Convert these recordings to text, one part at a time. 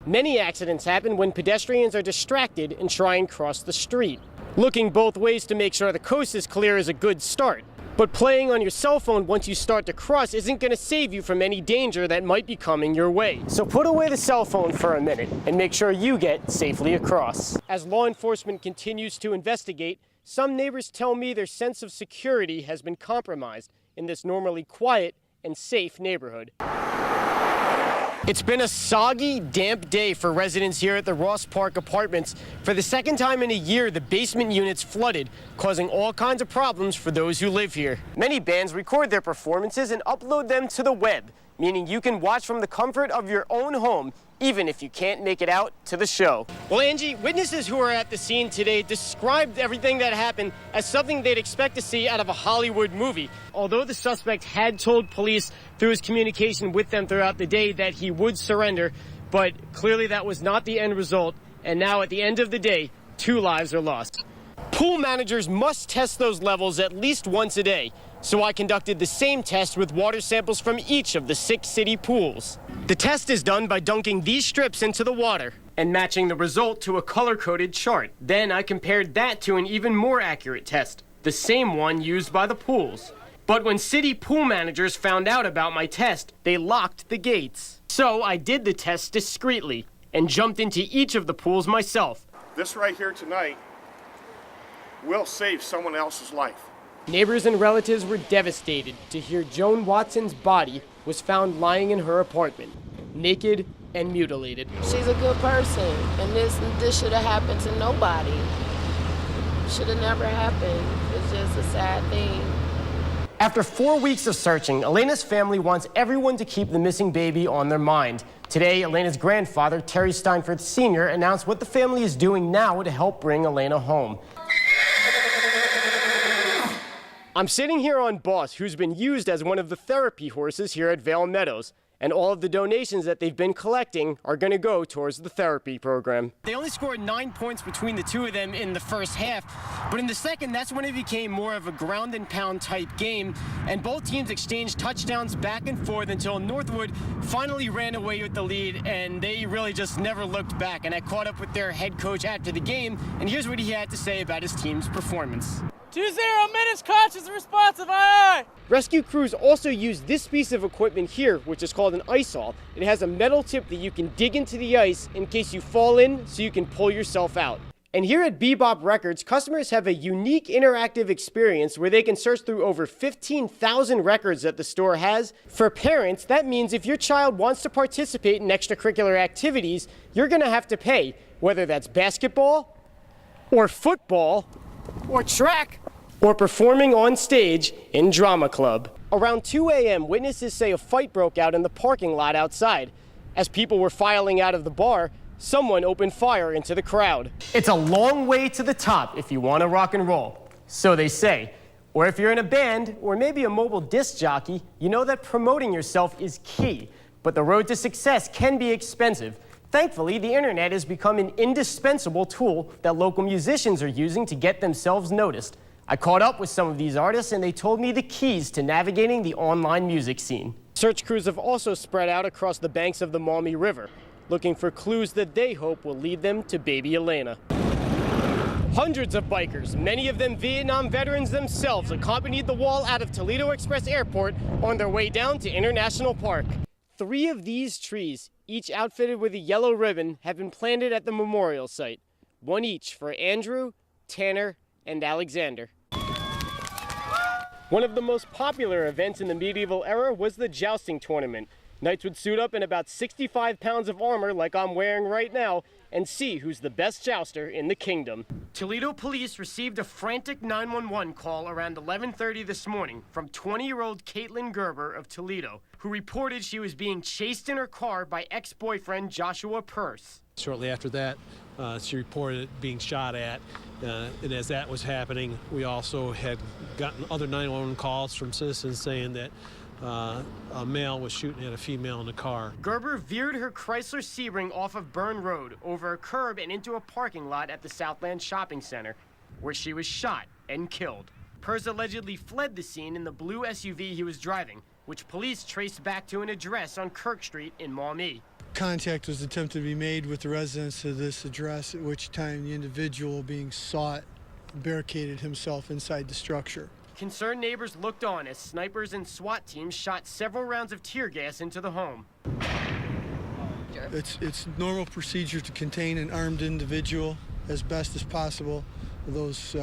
Many accidents happen when pedestrians are distracted and try and cross the street. Looking both ways to make sure the coast is clear is a good start. But playing on your cell phone once you start to cross isn't going to save you from any danger that might be coming your way. So put away the cell phone for a minute and make sure you get safely across. As law enforcement continues to investigate, some neighbors tell me their sense of security has been compromised in this normally quiet and safe neighborhood. It's been a soggy, damp day for residents here at the Ross Park Apartments. For the second time in a year, the basement units flooded, causing all kinds of problems for those who live here. Many bands record their performances and upload them to the web, meaning you can watch from the comfort of your own home, even if you can't make it out to the show. Well, Angie, witnesses who were at the scene today described everything that happened as something they'd expect to see out of a Hollywood movie. Although the suspect had told police through his communication with them throughout the day that he would surrender, but clearly that was not the end result, and now at the end of the day, 2 lives are lost. Pool managers must test those levels at least once a day, so I conducted the same test with water samples from each of the 6 city pools. The test is done by dunking these strips into the water and matching the result to a color-coded chart. Then I compared that to an even more accurate test, the same one used by the pools. But when city pool managers found out about my test, they locked the gates. So I did the test discreetly and jumped into each of the pools myself. This right here tonight will save someone else's life. Neighbors and relatives were devastated to hear Joan Watson's body was found lying in her apartment, naked and mutilated. She's a good person, and this should have happened to nobody. Should have never happened. It's just a sad thing. After 4 weeks of searching, Elena's family wants everyone to keep the missing baby on their mind. Today, Elena's grandfather, Terry Steinford Sr., announced what the family is doing now to help bring Elena home. I'm sitting here on Boss, who's been used as one of the therapy horses here at Vale Meadows, and all of the donations that they've been collecting are going to go towards the therapy program. They only scored 9 points between the two of them in the first half, but in the second, that's when it became more of a ground and pound type game, and both teams exchanged touchdowns back and forth until Northwood finally ran away with the lead, and they really just never looked back. And I caught up with their head coach after the game, and here's what he had to say about his team's performance. 2-0 minutes, conscious and responsive, aye, aye. Rescue crews also use this piece of equipment here, which is called an ice awl. It has a metal tip that you can dig into the ice in case you fall in so you can pull yourself out. And here at Bebop Records, customers have a unique interactive experience where they can search through over 15,000 records that the store has. For parents, that means if your child wants to participate in extracurricular activities, you're going to have to pay, whether that's basketball or football or track, or performing on stage in drama club. Around 2 a.m., witnesses say a fight broke out in the parking lot outside. As people were filing out of the bar, someone opened fire into the crowd. It's a long way to the top if you want to rock and roll, so they say. Or if you're in a band, or maybe a mobile disc jockey, you know that promoting yourself is key, but the road to success can be expensive. Thankfully, the internet has become an indispensable tool that local musicians are using to get themselves noticed. I caught up with some of these artists, and they told me the keys to navigating the online music scene. Search crews have also spread out across the banks of the Maumee River, looking for clues that they hope will lead them to baby Elena. Hundreds of bikers, many of them Vietnam veterans themselves, accompanied the wall out of Toledo Express Airport on their way down to International Park. 3 of these trees, each outfitted with a yellow ribbon, have been planted at the memorial site. 1 each for Andrew, Tanner, and Alexander. One of the most popular events in the medieval era was the jousting tournament. Knights would suit up in about 65 pounds of armor like I'm wearing right now and see who's the best jouster in the kingdom. Toledo police received a frantic 911 call around 11:30 this morning from 20-year-old Caitlin Gerber of Toledo, who reported she was being chased in her car by ex-boyfriend Joshua Purse. Shortly after that, she reported being shot at, and as that was happening, we also had gotten other 911 calls from citizens saying that a male was shooting at a female in the car. Gerber veered her Chrysler Sebring off of Byrne Road over a curb and into a parking lot at the Southland Shopping Center, where she was shot and killed. Purse allegedly fled the scene in the blue SUV he was driving, which police traced back to an address on Kirk Street in Maumee. contact was attempted to be made with the residents of this address, at which time the individual being sought barricaded himself inside the structure. Concerned neighbors looked on as snipers and SWAT teams shot several rounds of tear gas into the home. It's normal procedure to contain an armed individual as best as possible. Those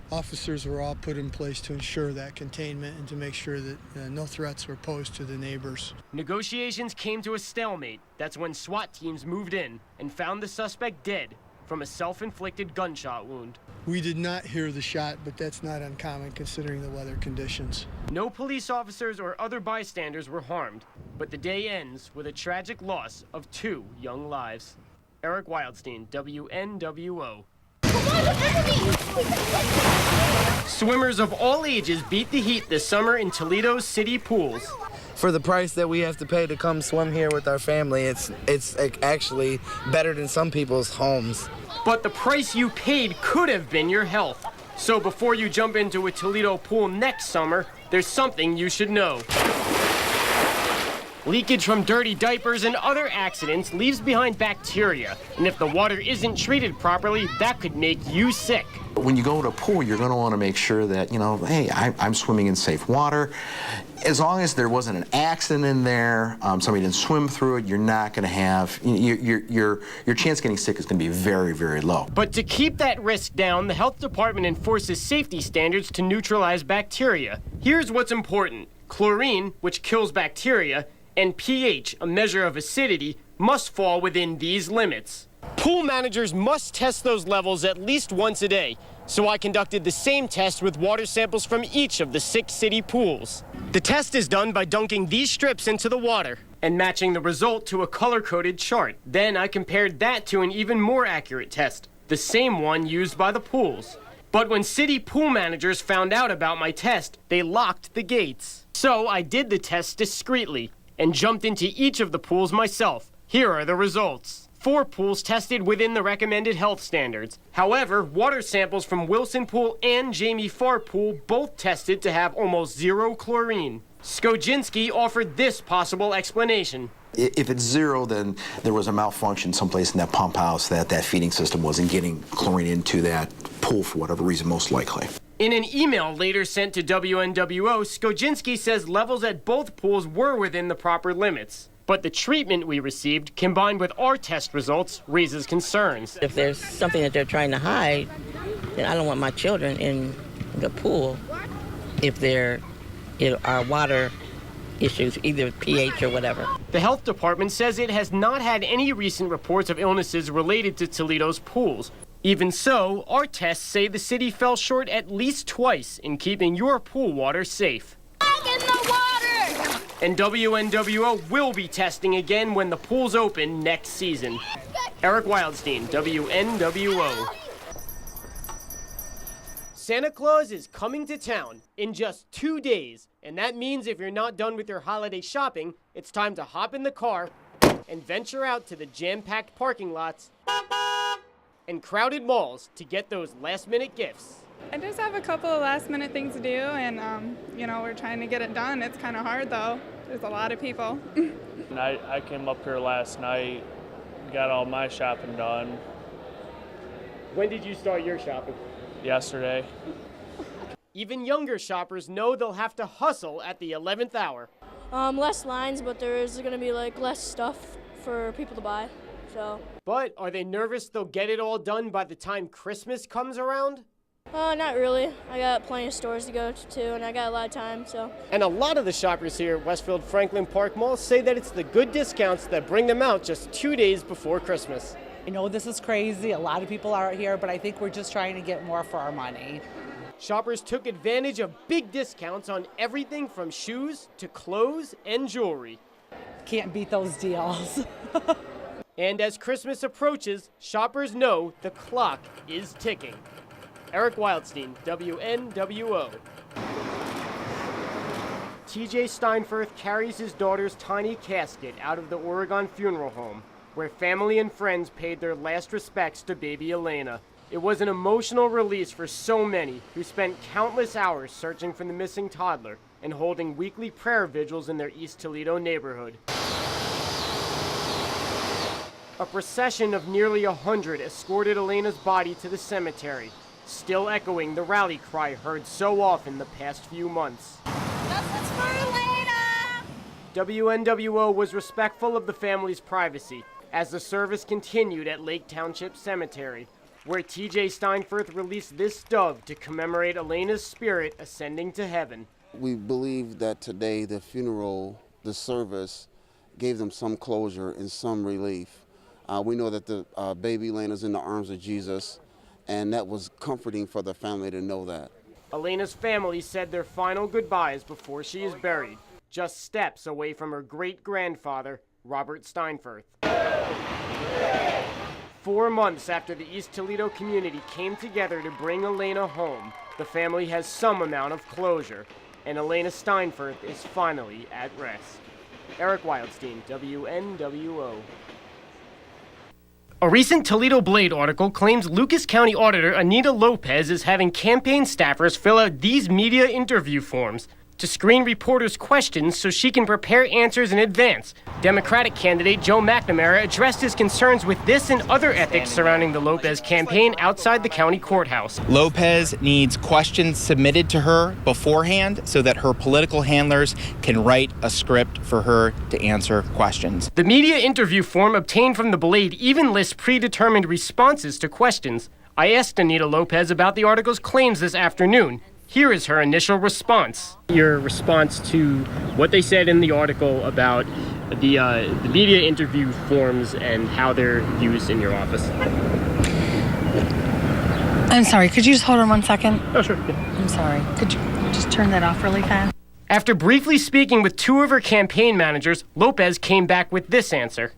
officers were all put in place to ensure that containment and to make sure that no threats were posed to the neighbors. Negotiations came to a stalemate. That's when SWAT teams moved in and found the suspect dead from a self-inflicted gunshot wound. We did not hear the shot, but that's not uncommon considering the weather conditions. No police officers or other bystanders were harmed, but the day ends with a tragic loss of 2 young lives. Eric Wildstein, WNWO. Swimmers of all ages beat the heat this summer in Toledo's city pools. For the price that we have to pay to come swim here with our family, it's actually better than some people's homes. But the price you paid could have been your health. So before you jump into a Toledo pool next summer, there's something you should know. Leakage from dirty diapers and other accidents leaves behind bacteria, and if the water isn't treated properly, that could make you sick. When you go to a pool, you're going to want to make sure that, hey, I'm swimming in safe water. As long as there wasn't an accident in there, somebody didn't swim through it, you're not going to have, your chance of getting sick is going to be very, very low. But to keep that risk down, the health department enforces safety standards to neutralize bacteria. Here's what's important. Chlorine, which kills bacteria, and pH, a measure of acidity, must fall within these limits. Pool managers must test those levels at least once a day, so I conducted the same test with water samples from each of the 6 city pools. The test is done by dunking these strips into the water and matching the result to a color-coded chart. Then I compared that to an even more accurate test, the same one used by the pools. But when city pool managers found out about my test, they locked the gates. So I did the test discreetly and jumped into each of the pools myself. Here are the results. 4 pools tested within the recommended health standards. However, water samples from Wilson Pool and Jamie Farr Pool both tested to have almost 0 chlorine. Skoczynski offered this possible explanation. If it's 0, then there was a malfunction someplace in that pump house that feeding system wasn't getting chlorine into that pool for whatever reason, most likely. In an email later sent to WNWO, Skoczynski says levels at both pools were within the proper limits. But the treatment we received, combined with our test results, raises concerns. If there's something that they're trying to hide, then I don't want my children in the pool if there are water issues, either pH or whatever. The health department says it has not had any recent reports of illnesses related to Toledo's pools. Even so, our tests say the city fell short at least twice in keeping your pool water safe. Get in the water! And WNWO will be testing again when the pools open next season. Eric Wildstein, WNWO. Santa Claus is coming to town in just 2 days, and that means if you're not done with your holiday shopping, it's time to hop in the car and venture out to the jam-packed parking lots and crowded malls to get those last-minute gifts. I just have a couple of last-minute things to do, and we're trying to get it done. It's kind of hard, though. There's a lot of people. I came up here last night, got all my shopping done. When did you start your shopping? Yesterday. Even younger shoppers know they'll have to hustle at the 11th hour. Less lines, but there is going to be less stuff for people to buy. But are they nervous they'll get it all done by the time Christmas comes around? Not really. I got plenty of stores to go to, and I got a lot of time, so. And a lot of the shoppers here at Westfield Franklin Park Mall say that it's the good discounts that bring them out just 2 days before Christmas. I know this is crazy. A lot of people are out here, but I think we're just trying to get more for our money. Shoppers took advantage of big discounts on everything from shoes to clothes and jewelry. Can't beat those deals. And as Christmas approaches, shoppers know the clock is ticking. Eric Wildstein, WNWO. TJ Steinfurth carries his daughter's tiny casket out of the Oregon funeral home, where family and friends paid their last respects to baby Elena. It was an emotional release for so many who spent countless hours searching for the missing toddler and holding weekly prayer vigils in their East Toledo neighborhood. A procession of nearly 100 escorted Elena's body to the cemetery, still echoing the rally cry heard so often the past few months. Justice for Elena! WNWO was respectful of the family's privacy as the service continued at Lake Township Cemetery, where TJ Steinfurth released this dove to commemorate Elena's spirit ascending to heaven. We believe that today the funeral, the service, gave them some closure and some relief. We know that the baby Elena's in the arms of Jesus, and that was comforting for the family to know that. Elena's family said their final goodbyes before she is buried, just steps away from her great-grandfather, Robert Steinfurth. 4 months after the East Toledo community came together to bring Elena home, the family has some amount of closure, and Elena Steinfurth is finally at rest. Eric Wildstein, WNWO. A recent Toledo Blade article claims Lucas County Auditor Anita Lopez is having campaign staffers fill out these media interview forms to screen reporters' questions so she can prepare answers in advance. Democratic candidate Joe McNamara addressed his concerns with this and other ethics surrounding the Lopez campaign outside the county courthouse. Lopez needs questions submitted to her beforehand so that her political handlers can write a script for her to answer questions. The media interview form obtained from the Blade even lists predetermined responses to questions. I asked Anita Lopez about the article's claims this afternoon. Here is her initial response. Your response to what they said in the article about the media interview forms and how they're used in your office. I'm sorry, could you just hold on 1 second? Oh, sure. I'm sorry. Could you just turn that off really fast? After briefly speaking with 2 of her campaign managers, Lopez came back with this answer.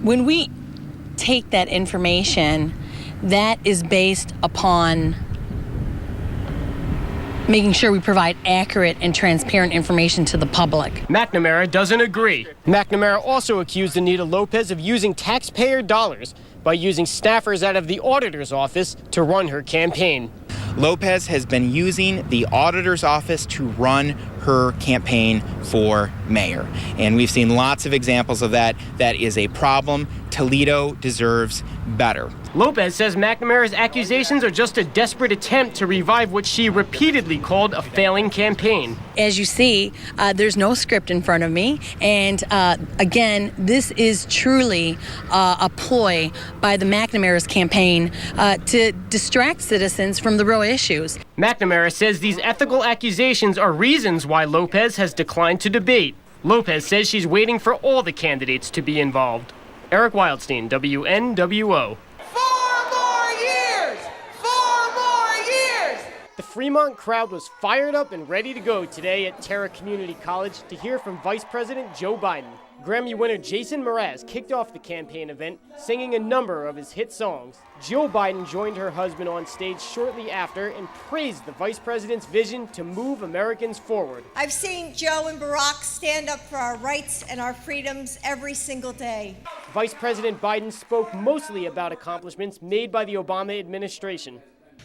When we take that information, that is based upon making sure we provide accurate and transparent information to the public. McNamara doesn't agree. McNamara also accused Anita Lopez of using taxpayer dollars by using staffers out of the auditor's office to run her campaign. Lopez has been using the auditor's office to run her campaign for mayor. And we've seen lots of examples of that. That is a problem. Toledo deserves better. Lopez says McNamara's accusations are just a desperate attempt to revive what she repeatedly called a failing campaign. As you see, there's no script in front of me. And again, this is truly a ploy by the McNamara's campaign to distract citizens from the real issues. McNamara says these ethical accusations are reasons why Lopez has declined to debate. Lopez says she's waiting for all the candidates to be involved. Eric Wildstein, WNWO. 4 more years! 4 more years! The Fremont crowd was fired up and ready to go today at Terra Community College to hear from Vice President Joe Biden. Grammy winner Jason Mraz kicked off the campaign event, singing a number of his hit songs. Jill Biden joined her husband on stage shortly after and praised the vice president's vision to move Americans forward. I've seen Joe and Barack stand up for our rights and our freedoms every single day. Vice President Biden spoke mostly about accomplishments made by the Obama administration.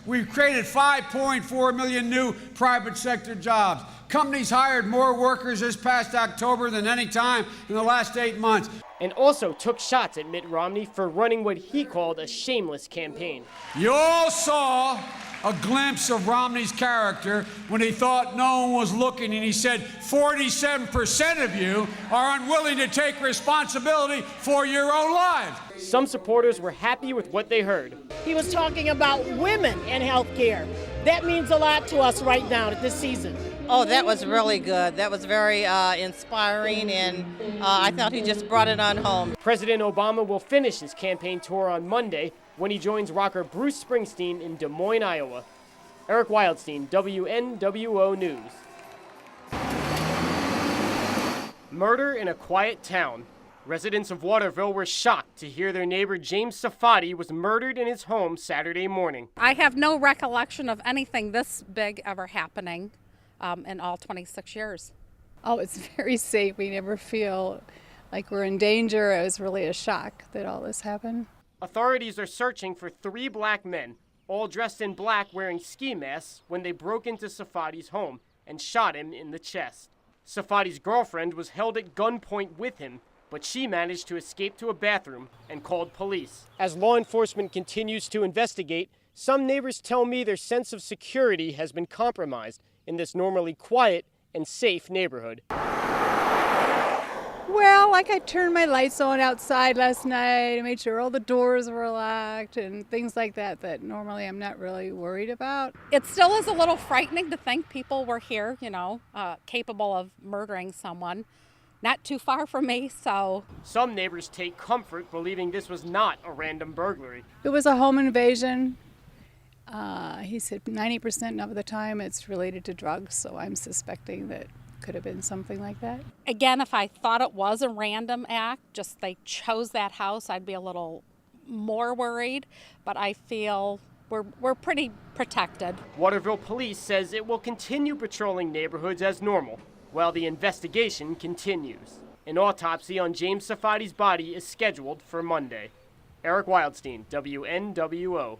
We've created 5.4 million new private sector jobs. Companies hired more workers this past October than any time in the last 8 months. And also took shots at Mitt Romney for running what he called a shameless campaign. You all saw a glimpse of Romney's character when he thought no one was looking, and he said 47% of you are unwilling to take responsibility for your own lives. Some supporters were happy with what they heard. He was talking about women and health care. That means a lot to us right now this season. Oh, that was really good. That was very inspiring, and I thought he just brought it on home. President Obama will finish his campaign tour on Monday when he joins rocker Bruce Springsteen in Des Moines, Iowa. Eric Wildstein, WNWO News. Murder in a quiet town. Residents of Waterville were shocked to hear their neighbor James Safadi was murdered in his home Saturday morning. I have no recollection of anything this big ever happening in all 26 years. Oh, it's very safe. We never feel like we're in danger. It was really a shock that all this happened. Authorities are searching for 3 black men, all dressed in black wearing ski masks, when they broke into Safadi's home and shot him in the chest. Safadi's girlfriend was held at gunpoint with him. but she managed to escape to a bathroom and called police. As law enforcement continues to investigate, some neighbors tell me their sense of security has been compromised in this normally quiet and safe neighborhood. Well, like I turned my lights on outside last night. I made sure all the doors were locked and things like that that normally I'm not really worried about. It still is a little frightening to think people were here, capable of murdering someone. Not too far from me, so. Some neighbors take comfort believing this was not a random burglary. It was a home invasion. He said 90% of the time it's related to drugs, so I'm suspecting that could have been something like that. Again, if I thought it was a random act, just they chose that house, I'd be a little more worried, but I feel we're pretty protected. Waterville Police says it will continue patrolling neighborhoods as normal while the investigation continues. An autopsy on James Safadi's body is scheduled for Monday. Eric Wildstein, WNWO.